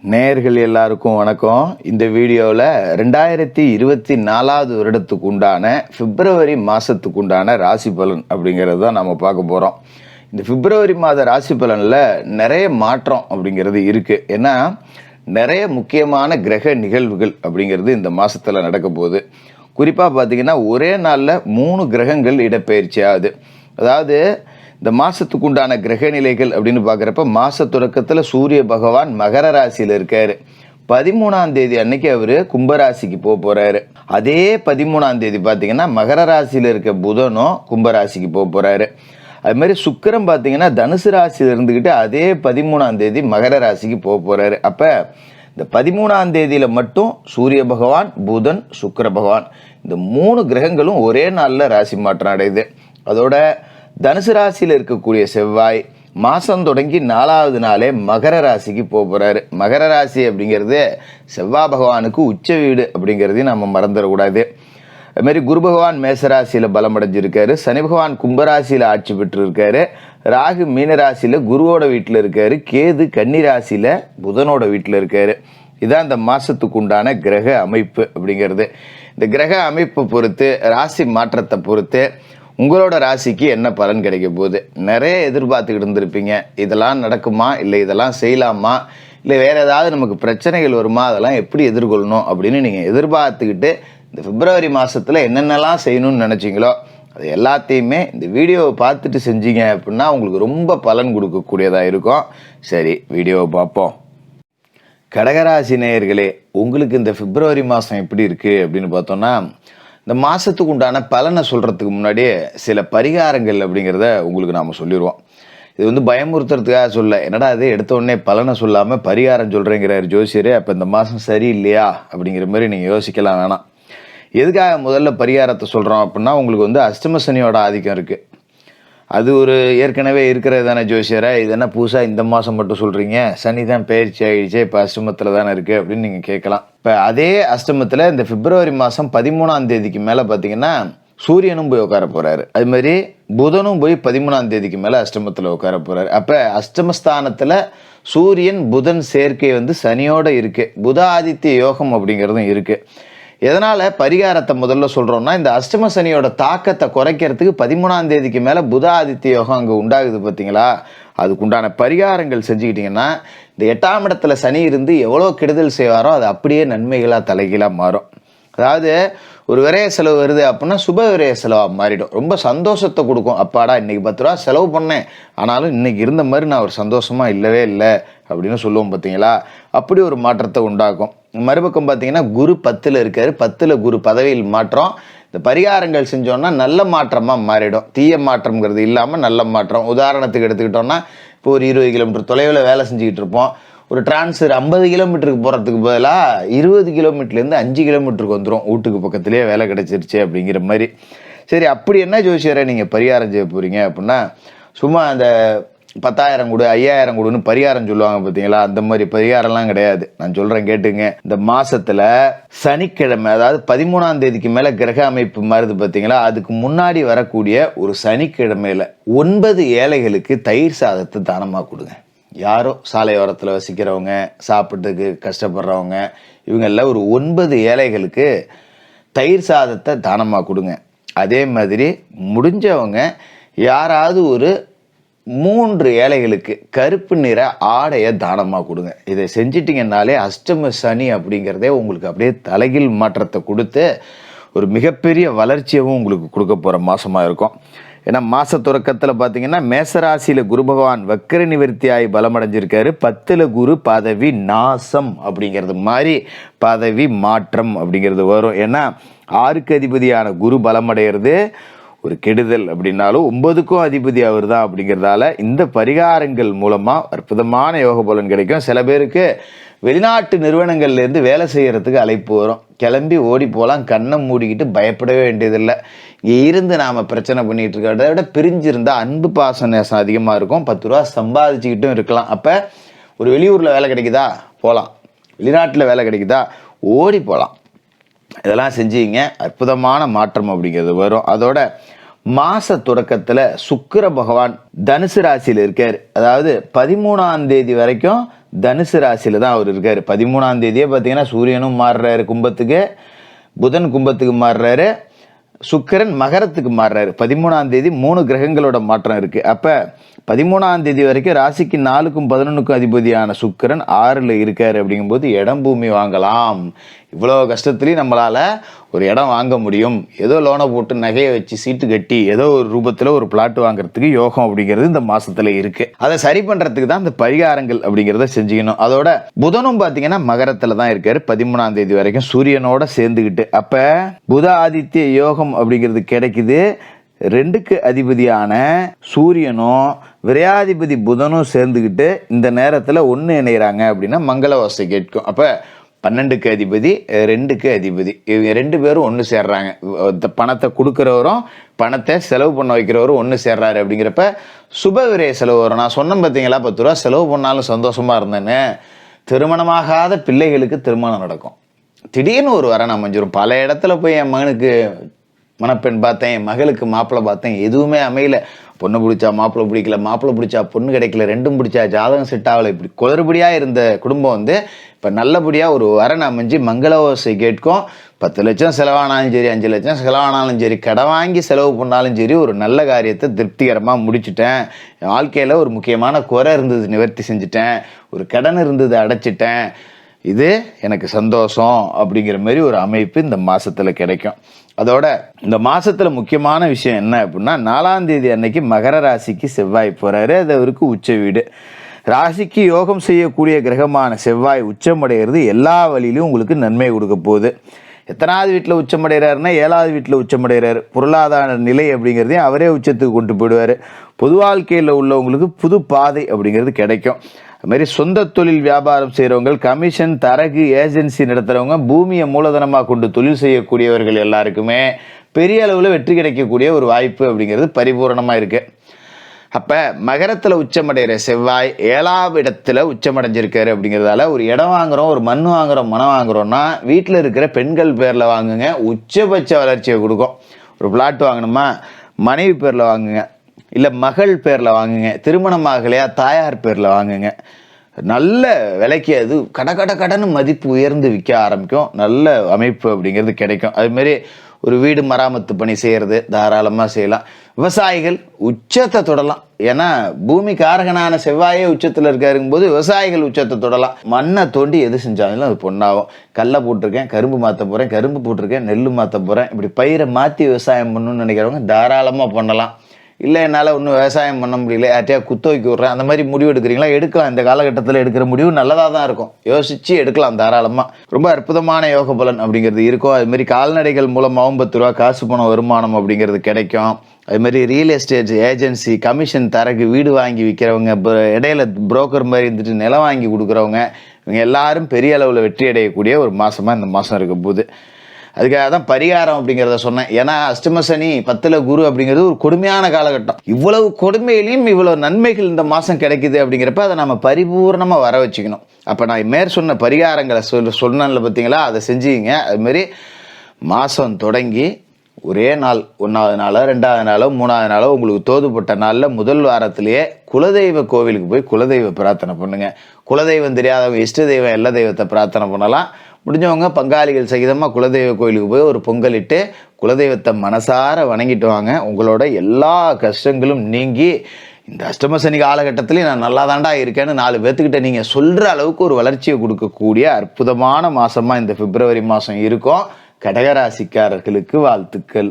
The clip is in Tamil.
நேயர்கள் எல்லாருக்கும் வணக்கம். இந்த வீடியோவில் 2024 வருடத்துக்கு உண்டான பிப்ரவரி மாதத்துக்கு உண்டான ராசி பலன் அப்படிங்கிறது தான் நம்ம பார்க்க போகிறோம். இந்த பிப்ரவரி மாத ராசி பலனில் நிறைய மாற்றம் அப்படிங்கிறது இருக்குது. ஏன்னா நிறைய முக்கியமான கிரக நிகழ்வுகள் அப்படிங்கிறது இந்த மாதத்தில் நடக்க போகுது. குறிப்பாக பார்த்திங்கன்னா ஒரே நாளில் 3 கிரகங்கள் இடப்பெயர்ச்சி ஆகுது. அதாவது இந்த மாதத்துக்கு உண்டான கிரக நிலைகள் அப்படின்னு பார்க்குறப்ப மாத தொடக்கத்தில் சூரிய பகவான் மகர ராசியில் இருக்கார். 13ஆம் தேதி அன்னைக்கு அவர் கும்பராசிக்கு போகிறாரு. அதே 13ஆம் தேதி பார்த்தீங்கன்னா மகர ராசியில் இருக்க புதனும் கும்பராசிக்கு போகிறாரு. அதுமாதிரி சுக்கிரன் பார்த்தீங்கன்னா தனுசு ராசியில் இருந்துக்கிட்டு அதே 13ஆம் தேதி மகர ராசிக்கு போகிறாரு. அப்போ இந்த 13ஆம் தேதியில் மட்டும் சூரிய பகவான், புதன், சுக்கிர பகவான் இந்த 3 கிரகங்களும் ஒரே நாளில் ராசி மாற்றம் அடையுது. அதோட தனுசு ராசியில் இருக்கக்கூடிய செவ்வாய் மாதம் தொடங்கி 4வது நாளே மகர ராசிக்கு போகிறாரு. மகர ராசி அப்படிங்கிறது செவ்வாய் பகவானுக்கு உச்ச வீடு அப்படிங்கிறதையும் நம்ம மறந்துடக்கூடாது. அதுமாரி குரு பகவான் மேசராசியில் பலமடைஞ்சிருக்காரு. சனி பகவான் கும்பராசியில் ஆட்சி பெற்று இருக்காரு. ராகு மீனராசியில் குருவோட வீட்டில் இருக்காரு. கேது கன்னி ராசியில் புதனோட வீட்டில் இருக்காரு. இதுதான் இந்த மாதத்துக்கு உண்டான கிரக அமைப்பு அப்படிங்கிறது. இந்த கிரக அமைப்பை பொறுத்து ராசி மாற்றத்தை பொறுத்து உங்களோட ராசிக்கு என்ன பலன் கிடைக்க போகுது. நிறைய எதிர்பார்த்துக்கிட்டு இருந்திருப்பீங்க, இதெல்லாம் நடக்குமா, இல்லை இதெல்லாம் செய்யலாமா, இல்லை வேறு ஏதாவது நமக்கு பிரச்சனைகள் வருமா, அதெல்லாம் எப்படி எதிர்கொள்ளணும் அப்படின்னு நீங்கள் எதிர்பார்த்துக்கிட்டு இந்த பிப்ரவரி மாதத்தில் என்னென்னலாம் செய்யணும்னு நினச்சிங்களோ அது எல்லாத்தையுமே இந்த வீடியோவை பார்த்துட்டு செஞ்சீங்க அப்படின்னா உங்களுக்கு ரொம்ப பலன் கொடுக்கக்கூடியதாக இருக்கும். சரி, வீடியோவை பார்ப்போம். கடகராசி நேயர்களே, உங்களுக்கு இந்த பிப்ரவரி மாதம் எப்படி இருக்குது அப்படின்னு பார்த்தோன்னா, இந்த மாதத்துக்கு உண்டான பலனை சொல்கிறதுக்கு முன்னாடியே சில பரிகாரங்கள் அப்படிங்கிறத உங்களுக்கு நாம் சொல்லிடுவோம். இது பயமுறுத்துறதுக்காக சொல்ல, என்னடா அது எடுத்த உடனே பலனை சொல்லாமல் பரிகாரம் சொல்கிறேங்கிறார் ஜோசியர், அப்போ இந்த மாதம் சரி இல்லையா அப்படிங்கிற மாதிரி நீங்கள் யோசிக்கலாம் வேணாம். எதுக்காக முதல்ல பரிகாரத்தை சொல்கிறோம் அப்படின்னா, உங்களுக்கு அஷ்டம சனியோட ஆதிக்கம் இருக்குது. அது ஒரு ஏற்கனவே இருக்கிறது தானே ஜோசியரை, இது என்ன புதுசாக இந்த மாதம் மட்டும் சொல்கிறீங்க, சனி தான் பயிற்சி ஆகிடுச்சே, இப்போ அஷ்டமத்தில் தானே இருக்குது அப்படின்னு நீங்கள் கேட்கலாம். இப்போ அதே அஷ்டமத்தில் இந்த பிப்ரவரி மாதம் 13ஆம் தேதிக்கு மேலே பார்த்தீங்கன்னா சூரியனும் போய் உட்கார போகிறாரு. அதுமாதிரி புதனும் போய் 13ஆம் தேதிக்கு மேலே அஷ்டமத்தில் உட்கார போகிறாரு. அப்போ அஷ்டமஸ்தானத்தில் சூரியன் புதன் சேர்க்கை சனியோடு இருக்குது. புத ஆதித்ய யோகம் அப்படிங்கிறதும் இருக்குது. எதனால் பரிகாரத்தை முதல்ல சொல்கிறோம்னா, இந்த அஷ்டம சனியோட தாக்கத்தை குறைக்கிறதுக்கு 13ஆம் தேதிக்கு மேலே புத ஆதித்ய யோகம் அங்கே உண்டாகுது பார்த்தீங்களா, அதுக்குண்டான பரிகாரங்கள் செஞ்சுக்கிட்டிங்கன்னா இந்த 8ஆம் இடத்துல சனி இருந்து எவ்வளோ கெடுதல் செய்வாரோ அது அப்படியே நன்மைகளாக தலைகீழாக மாறும். அதாவது ஒரு விரைய செலவு வருது அப்படின்னா சுப விரைய செலவாக மாறிடும். ரொம்ப சந்தோஷத்தை கொடுக்கும். அப்பாடா இன்னைக்கு 10 ரூபா செலவு பண்ணேன், ஆனாலும் இன்னைக்கு இருந்த மாதிரி நான் ஒரு சந்தோஷமாக இல்லவே இல்லை அப்படின்னு சொல்லுவோம் பார்த்தீங்களா, அப்படி ஒரு மாற்றத்தை உண்டாக்கும். மறுபக்கம் பார்த்தீங்கன்னா குரு 10ல் இருக்காரு. 10ல் குரு பதவியில் மாற்றம். இந்த பரிகாரங்கள் செஞ்சோன்னா நல்ல மாற்றமாக மாறிடும். தீய மாற்றம்ங்கிறது இல்லாமல் நல்ல மாற்றம். உதாரணத்துக்கு எடுத்துக்கிட்டோன்னா, இப்போ ஒரு 20 கிலோமீட்டர் தொலைவில் வேலை செஞ்சுக்கிட்டு இருப்போம். ஒரு டிரான்ஸ்ஃபர் 50 கிலோமீட்டருக்கு போகிறதுக்கு பதிலாக 20 கிலோமீட்டர்லேருந்து 5 கிலோமீட்டருக்கு வந்துடும். வீட்டுக்கு பக்கத்துலேயே வேலை கிடச்சிருச்சு அப்படிங்கிற மாதிரி. சரி, அப்படி என்ன ஜோசியரை நீங்கள் பரிகாரம் செய்ய போகிறீங்க அப்படின்னா, சும்மா அந்த 10,000 கொடு 5,000 கொடுன்னு பரிகாரம் சொல்லுவாங்க பார்த்தீங்களா, அந்த மாதிரி பரிகாரம்லாம் கிடையாது. நான் சொல்கிறேன் கேட்டுங்க. இந்த மாதத்தில் சனிக்கிழமை, அதாவது 13ஆம் தேதிக்கு மேலே கிரக அமைப்பு மாறுது பார்த்தீங்களா, அதுக்கு முன்னாடி வரக்கூடிய ஒரு சனிக்கிழமையில் 9 ஏழைகளுக்கு தயிர் சாதத்தை தானமாக கொடுங்க. யாரோ சாலையோரத்தில் வசிக்கிறவங்க, சாப்பிட்றதுக்கு கஷ்டப்படுறவங்க, இவங்களில் ஒரு 9 ஏழைகளுக்கு தயிர் சாதத்தை தானமாக கொடுங்க. அதே மாதிரி முடிஞ்சவங்க யாராவது ஒரு 3 ஏழைகளுக்கு கருப்பு நிற ஆடையை தானமாக கொடுங்க. இதை செஞ்சிட்டிங்கன்னாலே அஷ்டம சனி அப்படிங்கிறதே உங்களுக்கு அப்படியே தலைகீழ் மாற்றத்தை கொடுத்து ஒரு மிகப்பெரிய வளர்ச்சியவும் உங்களுக்கு கொடுக்க போகிற மாதமாக இருக்கும். ஏன்னா மாத தொடக்கத்தில் பார்த்தீங்கன்னா மேசராசியில் குரு பகவான் வக்கர நிவர்த்தியாகி பலமடைஞ்சிருக்காரு. 10ல் குரு பதவி நாசம் அப்படிங்கிறது மாதிரி பதவி மாற்றம் அப்படிங்கிறது வரும். ஏன்னா 6க்கு அதிபதியான குரு பலமடைகிறது ஒரு கெடுதல் அப்படின்னாலும் 9க்கும் அதிபதி அவர் தான். அப்படிங்கிறதால இந்த பரிகாரங்கள் மூலமாக அற்புதமான யோக பலன் கிடைக்கும். சில பேருக்கு வெளிநாட்டு நிறுவனங்கள்லேருந்து வேலை செய்கிறதுக்கு அழைப்பு வரும். கிளம்பி ஓடி போகலாம், கண்ணை மூடிக்கிட்டு பயப்படவே வேண்டியதில்லை. இங்கே இருந்து நாம் பிரச்சனை பண்ணிகிட்டு இருக்கிறத விட பிரிஞ்சிருந்தால் அன்பு பாச நேசம் அதிகமாக இருக்கும். 10 ரூபா சம்பாதிச்சுக்கிட்டும் இருக்கலாம். அப்போ ஒரு வெளியூரில் வேலை கிடைக்குதா போகலாம், வெளிநாட்டில் வேலை கிடைக்குதா ஓடி போகலாம். இதெல்லாம் செஞ்சீங்க, அற்புதமான மாற்றம் அப்படிங்கிறது வரும். அதோட மாச தொடக்கத்துல சுக்கிர பகவான் தனுசு ராசியில இருக்காரு. அதாவது 13ஆம் தேதி வரைக்கும் தனுசு ராசியில தான் அவர் இருக்காரு. 13ஆம் தேதியே பார்த்தீங்கன்னா சூரியனும் மாறுறாரு கும்பத்துக்கு, புதன் கும்பத்துக்கு மாறுறாரு, சுக்கிரன் மகரத்துக்கு மாறுறாரு. 13ஆம் தேதி 3 கிரகங்களோட மாற்றம் இருக்கு. அப்ப 13ஆம் தேதி வரைக்கும் ராசிக்கு 4க்கும் 11க்கும் அதிபதியான சுக்கிரன் 6ல் இருக்காரு. அப்படிங்கும்போது இடம் பூமி வாங்கலாம். இவ்வளோ கஷ்டத்துலையும் நம்மளால ஒரு இடம் வாங்க முடியும். ஏதோ லோனை போட்டு நகையை வச்சு சீட்டு கட்டி ஏதோ ஒரு ரூபத்தில் ஒரு பிளாட் வாங்குறதுக்கு யோகம் அப்படிங்கிறது இந்த மாசத்துல இருக்கு. அதை சரி பண்றதுக்கு தான் இந்த பரிகாரங்கள் அப்படிங்கிறத செஞ்சுக்கணும். அதோட புதனும் பார்த்தீங்கன்னா மகரத்துல தான் இருக்காரு 13ஆம் தேதி வரைக்கும் சூரியனோட சேர்ந்துக்கிட்டு. அப்ப புத ஆதித்ய யோகம் அப்படிங்கிறது கிடைக்குது. 2க்கு அதிபதியான சூரியனும் விரையாதிபதி புதனும் சேர்ந்துக்கிட்டு இந்த நேரத்தில் ஒன்று இணைகிறாங்க அப்படின்னா மங்கள ஓசை கேட்கும். அப்போ 12க்கு அதிபதி 2க்கு அதிபதி இவங்க 2 பேரும் ஒன்று சேர்றாங்க. பணத்தை கொடுக்குறவரும் பணத்தை செலவு பண்ண வைக்கிறவரும் ஒன்று சேர்றாரு. அப்படிங்கிறப்ப சுப விரைய செலவு வரும். நான் சொன்னேன் பார்த்தீங்களா, 10 ரூபா செலவு பண்ணாலும் சந்தோஷமா இருந்தேன்னு. திருமணமாகாத பிள்ளைகளுக்கு திருமணம் நடக்கும். திடீர்னு ஒரு வரன் அமைஞ்சிரும். பல இடத்துல போய் என் மகனுக்கு மணப்பெண் பார்த்தேன், என் மகளுக்கு மாப்பிள்ளை பார்த்தேன், எதுவுமே அமையல. பொண்ணு பிடிச்சா மாப்பிள்ளை பிடிக்கல, மாப்பிள்ளை பிடிச்சா பொண்ணு கிடைக்கல, 2ம் பிடிச்சா ஜாதகம் செட் ஆகலை. இப்படி குளறுபடியாக இருந்த குடும்பம் இப்போ நல்லபடியாக ஒரு வரன் அமைஞ்சு மங்கள ஓசை கேட்கும். 10 லட்சம் செலவானாலும் சரி, 5 லட்சம் செலவானாலும் சரி, கடன் வாங்கி செலவு பண்ணாலும் சரி, ஒரு நல்ல காரியத்தை திருப்திகரமாக முடிச்சுட்டேன். என் வாழ்க்கையில் ஒரு முக்கியமான குறை இருந்தது நிவர்த்தி செஞ்சுட்டேன், ஒரு கடன் இருந்தது அடைச்சிட்டேன், இது எனக்கு சந்தோஷம் அப்படிங்கிற மாதிரி ஒரு அமைப்பு இந்த மாசத்துல கிடைக்கும். அதோட இந்த மாசத்துல முக்கியமான விஷயம் என்ன அப்படின்னா, 4ஆம் தேதி அன்னைக்கு மகர ராசிக்கு செவ்வாய் போறாரு. அது அவருக்கு உச்ச வீடு. ராசிக்கு யோகம் செய்யக்கூடிய கிரகமான செவ்வாய் உச்சமடைகிறது எல்லா வழியிலும் உங்களுக்கு நன்மை கொடுக்க போகுது. எத்தனாவது வீட்டில் உச்சமடைகிறாருன்னா 7வது வீட்டில் உச்சமடைகிறாரு. பொருளாதார நிலை அப்படிங்கிறதையும் அவரே உச்சத்துக்கு கொண்டு போயிடுவார். பொது வாழ்க்கையில் உள்ளவங்களுக்கு புது பாதை அப்படிங்கிறது கிடைக்கும். அதுமாதிரி சொந்த தொழில் வியாபாரம் செய்கிறவங்க, கமிஷன் தரகு ஏஜென்சி நடத்துகிறவங்க, பூமியை மூலதனமாக கொண்டு தொழில் செய்யக்கூடியவர்கள் எல்லாருக்குமே பெரிய அளவில் வெற்றி கிடைக்கக்கூடிய ஒரு வாய்ப்பு அப்படிங்கிறது பரிபூர்ணமாக இருக்குது. அப்போ மகரத்தில் உச்சமடைகிற செவ்வாய் 7ஆம் இடத்துல உச்சமடைஞ்சிருக்காரு. அப்படிங்கிறதால ஒரு இடம் வாங்குகிறோம், ஒரு மண் வாங்குகிறோம், மனம் வாங்குகிறோன்னா வீட்டில் இருக்கிற பெண்கள் பேரில் வாங்குங்க, உச்சபட்ச வளர்ச்சியை கொடுக்கும். ஒரு பிளாட் வாங்கணுமா மனைவி பேரில் வாங்குங்க, இல்லை மகள் பேரில் வாங்குங்க, திருமணமாகலையா தாயார் பேரில் வாங்குங்க. நல்ல விலைக்கு அது கடன்னு மதிப்பு உயர்ந்து விற்க ஆரம்பிக்கும். நல்ல அமைப்பு அப்படிங்கிறது கிடைக்கும். அதுமாரி ஒரு வீடு மராமத்து பணி செய்கிறது தாராளமாக செய்யலாம். விவசாயிகள் உச்சத்தை தொடலாம். ஏன்னா பூமி காரகனான செவ்வாயே உச்சத்தில் இருக்காருங்கும் போது விவசாயிகள் உச்சத்தை தொடலாம். மண்ணை தோண்டி எது செஞ்சாலும் அது பொண்ணாகும். கடலை போட்டிருக்கேன், கரும்பு மாற்ற போகிறேன், கரும்பு போட்டிருக்கேன், நெல் மாற்ற போகிறேன், இப்படி பயிரை மாற்றி விவசாயம் பண்ணணும்னு நினைக்கிறவங்க தாராளமாக பண்ணலாம். இல்லை என்னால் ஒன்றும் விவசாயம் பண்ண முடியல, யார்ட்டையா குத்தகைக்கு விட்றேன், அந்த மாதிரி முடிவு எடுக்கிறீங்களா, எடுக்கலாம். இந்த காலகட்டத்தில் எடுக்கிற முடிவு நல்லதாக தான் இருக்கும். யோசித்து எடுக்கலாம் தாராளமாக. ரொம்ப அற்புதமான யோக பலன் அப்படிங்கிறது இருக்கும். அதுமாரி கால்நடைகள் மூலமாகவும் 10 ரூபா காசு பணம் வருமானம் அப்படிங்கிறது கிடைக்கும். அதுமாதிரி ரியல் எஸ்டேட் ஏஜென்சி, கமிஷன் தரகு, வீடு வாங்கி விற்கிறவங்க, இடையில புரோக்கர் மாதிரி இருந்துட்டு நிலம் வாங்கி கொடுக்குறவங்க, இவங்க எல்லாரும் பெரிய அளவில் வெற்றி அடையக்கூடிய ஒரு மாதமாக இந்த மாதம் இருக்க போகுது. அதுக்காக தான் பரிகாரம் அப்படிங்கிறத சொன்னேன். ஏன்னா அஷ்டம சனி 10ல் குரு அப்படிங்கிறது ஒரு கொடுமையான காலகட்டம். இவ்வளவு கொடுமையிலையும் இவ்வளவு நன்மைகள் இந்த மாதம் கிடைக்குது அப்படிங்கிறப்ப அதை நம்ம பரிபூர்ணமாக வர வச்சுக்கணும். அப்போ நான் மேற் சொன்ன பரிகாரங்களை சொன்னல பார்த்தீங்களா, அதை செஞ்சுக்கிங்க. அதுமாரி மாதம் தொடங்கி ஒரே நாள் 1வது நாளோ 2வது நாளோ 3வது நாளோ உங்களுக்கு தோதுப்பட்ட நாளில் முதல் வாரத்திலேயே குலதெய்வ கோவிலுக்கு போய் குலதெய்வ பிரார்த்தனை பண்ணுங்கள். குலதெய்வம் தெரியாதவங்க இஷ்ட தெய்வம் எல்லா தெய்வத்தை பிரார்த்தனை பண்ணலாம். முடிஞ்சவங்க பங்காளிகள் சகிதமாக குலதெய்வ கோயிலுக்கு போய் ஒரு பொங்கலிட்டு குலதெய்வத்தை மனசார வணங்கிட்டு வாங்க. உங்களோட எல்லா கஷ்டங்களும் நீங்கி இந்த அஷ்டம சனி காலகட்டத்திலேயே நான் நல்லா தாண்டா இருக்கேன்னு 4 பேர்த்துக்கிட்ட நீங்கள் சொல்கிற அளவுக்கு ஒரு வளர்ச்சியை கொடுக்கக்கூடிய அற்புதமான மாதமாக இந்த பிப்ரவரி மாதம் இருக்கும். கடகராசிக்காரர்களுக்கு வாழ்த்துக்கள்.